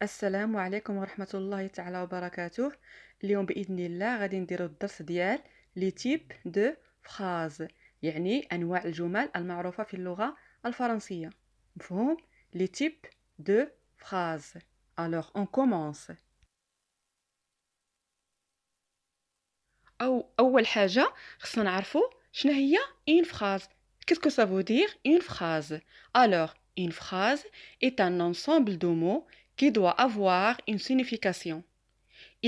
السلام عليكم ورحمة الله تعالى وبركاته. اليوم بإذن الله غادي نديرو الدرس ديال لي تيب دو فراز، يعني أنواع الجمل المعروفة في اللغة الفرنسية. مفهوم؟ لي تيب دو فراز. Alors on commence. أول حاجة خصنا نعرفو شنو هي une phrase. Qu'est-ce que ça veut dire une phrase? Alors, une phrase est un ensemble de mots qui doit avoir une signification.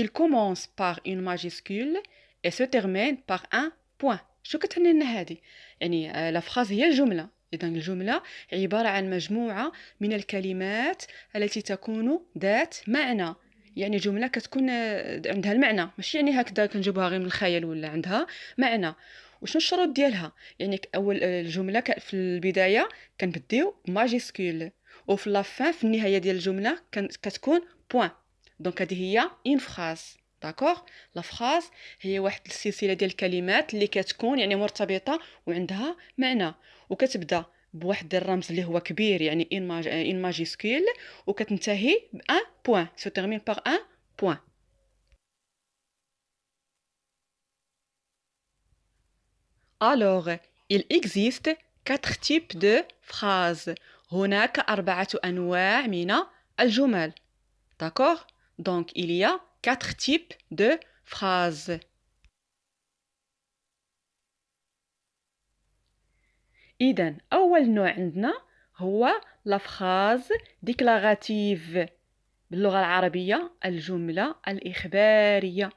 Il commence par une majuscule et se termine par un point. شو كتعني لنا هذه؟ يعني لا فراز هي الجملة. إذا الجملة عبارة عن مجموعة من الكلمات التي تكون ذات معنى. يعني جملة كتكون عندها المعنى، ماشي يعني هكذا كنجيبوها غير من الخيال، ولا عندها معنى. وشنو الشروط ديالها؟ يعني أول الجملة في البداية كنبديو بماجيسكول، وفي لافان في النهاية ديال الجملة كتكون بوين. دونك هذه هي اون فراز. داكوغ. لا فراز هي واحد السلسله ديال الكلمات اللي كتكون يعني مرتبطه وعندها معنى، وكتبدا بواحد الرمز اللي هو كبير، يعني ان ماجيسكول، وكتنتهي بان بوين، سو تيرمين باغ ان بوين. Alors, il existe quatre types de phrases. هناك 4 أنواع من الجمل. D'accord? Donc, il y a 4 types de phrases. إذا أول نوع عندنا هو la phrase déclarative. باللغة العربية الجملة الإخبارية.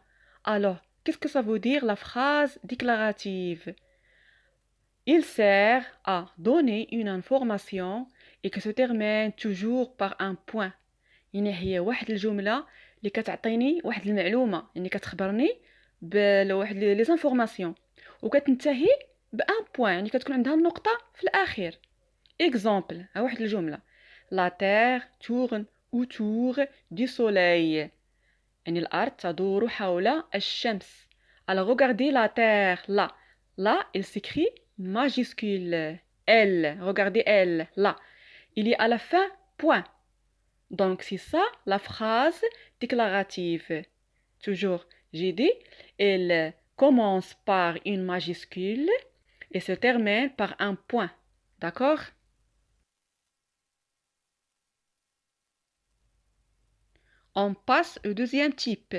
Alors, qu'est-ce que ça veut dire la phrase déclarative? Il sert à donner une information et que se termine toujours par un point. يعني هي واحد الجملة اللي كتعطيني واحد المعلومة، يعني كتخبرني بواحد لي زانفورماسيون، وكتنتهي بان بوين، يعني كتكون عندها النقطة في الأخير. اكزامبل، ها واحد الجملة: La terre tourne autour du soleil. يعني الأرض تدور حول الشمس. Alors regardez la terre là. Là, il s'écrit majuscule. Elle, regardez elle, là. Il y a à la fin point. Donc c'est ça la phrase déclarative. Toujours, j'ai dit, elle commence par une majuscule et se termine par un point. D'accord? On passe au deuxième type.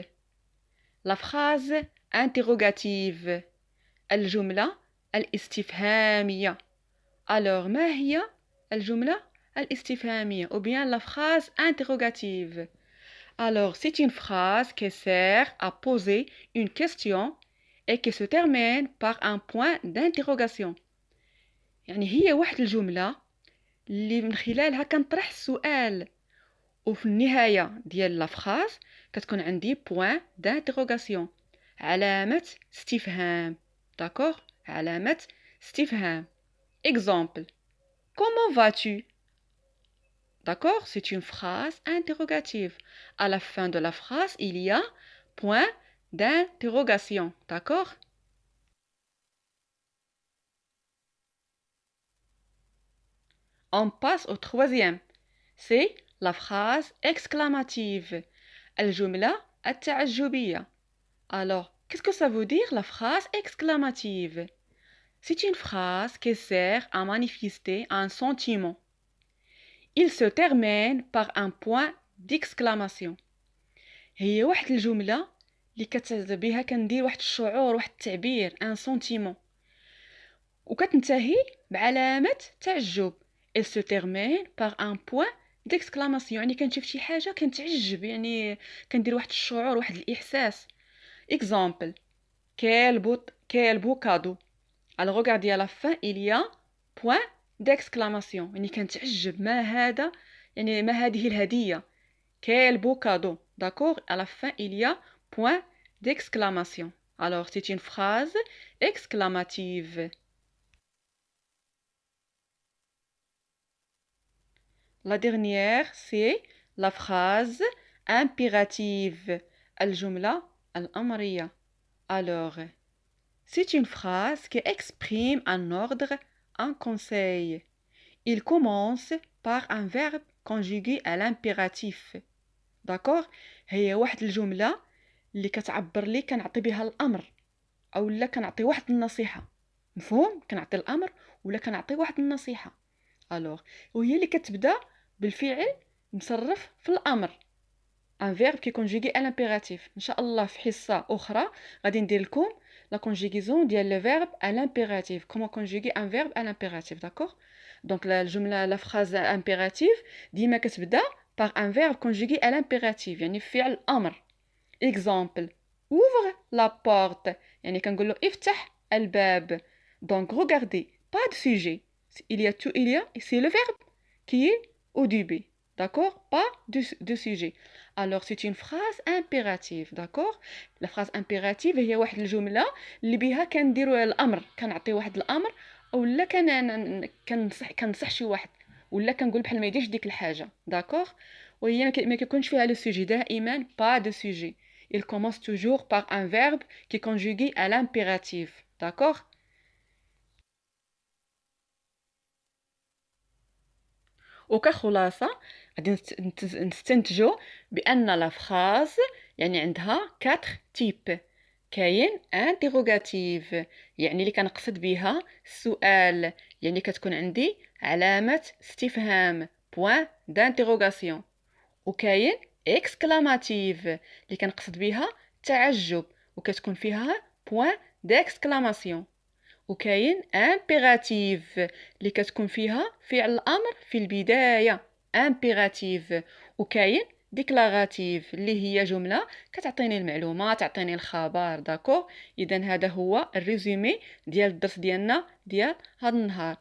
La phrase interrogative. الجملة الاستفهامية. Alors ما هي الجملة الاستفهامية ou bien la phrase interrogative? Alors c'est une phrase qui sert à poser une question et qui se termine par un point d'interrogation. يعني هي واحد الجملة اللي من خلالها كنطرح السؤال، وفي النهاية ديال لا فراز كتكون عندي بوين d'interrogation، علامة استفهام. داكوغ، علامة استفهام. Exemple: Comment vas-tu? D'accord? C'est une phrase interrogative. À la fin de la phrase, il y a point d'interrogation. D'accord? On passe au troisième. C'est la phrase exclamative. الجملة التعجبية. Alors, qu'est-ce que ça veut dire la phrase exclamative? C'est une phrase qui sert à manifester un sentiment. Il se termine par un point d'exclamation. هي واحد الجملة اللي بها كندير واحد الشعور، واحد التعبير، ان سونتيمون، وكتنتهي بعلامة تعجب. il se termine par un point d'exclamation، يعني كنشوف شي حاجة كنتعجب، يعني كندير واحد الشعور، واحد الإحساس. Exemple: quel beau cadeau. Alors regardez à la fin, il y a point d'exclamation، يعني كنتعجب، ما هذا، يعني ما هذه الهدية. Quel beau cadeau. D'accord? À la fin, il y a point d'exclamation. Alors, c'est une phrase exclamative. La dernière, c'est la phrase impérative. الجملة الأمرية. Alors, c'est une phrase qui exprime un ordre, un conseil. Il commence par un verbe conjugué à l'impératif. داكوغ. هي واحد الجملة اللي كتعبر لي كنعطي بها الامر او لا كنعطي واحد النصيحة. مفهوم؟ كنعطي الامر ولا كنعطي واحد النصيحة. الوغ وهي اللي كتبدا بالفعل مصرف في الامر، ان فيرب كي كونجوغي ا لامبيراتيف. ان شاء الله في حصه اخرى غادي ندير لكم لا كونجوغيزون ديال لو فيرب ا لامبيراتيف، كومون كونجوغي ان فيرب ا لامبيراتيف. داكوغ. دونك الجمله لا فراز امبيراتيف ديما كتبدا par un verbe conjugué à l'impératif، يعني فعل امر. exemple ouvre la porte، يعني كنقول له افتح الباب. donc regardez pas de sujet، il y a c'est le verbe qui est au début. D'accord? Pas de sujet. Alors, c'est une phrase impérative. D'accord? La phrase impérative هي واحد الجملة اللي بها كنديروا الأمر، كنعطي واحد الأمر ولا كنصح شي واحد ولا كنقول بحال ما يديرش ديك الحاجة. داكوغ. وهي ما كيكونش فيها لو سوجي دائما، pas de sujet. Il commence toujours par un verbe qui est conjugué à l'impératif. D'accord? وكخلاصة غادي نستنتجو بأن لا فراز يعني عندها 4 تيب. كاين انتيروغاتيف يعني اللي كنقصد بها السؤال، يعني كتكون عندي علامة استفهام بوين دانتيروغاسيون. وكاين اكسكلاماتيف اللي كنقصد بها التعجب وكتكون فيها بوين ديكسكلاماسيون. وكاين امبيراتيف اللي كتكون فيها فعل الامر في البدايه امبيراتيف. وكاين ديكلاراتيف اللي هي جمله كتعطيني المعلومه، تعطيني الخبر. داكو. اذا هذا هو الريزومي ديال الدرس ديالنا ديال هذا النهار.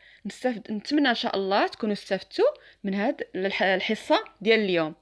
نتمنى ان شاء الله تكونوا استفدتوا من هذه الحصه ديال اليوم.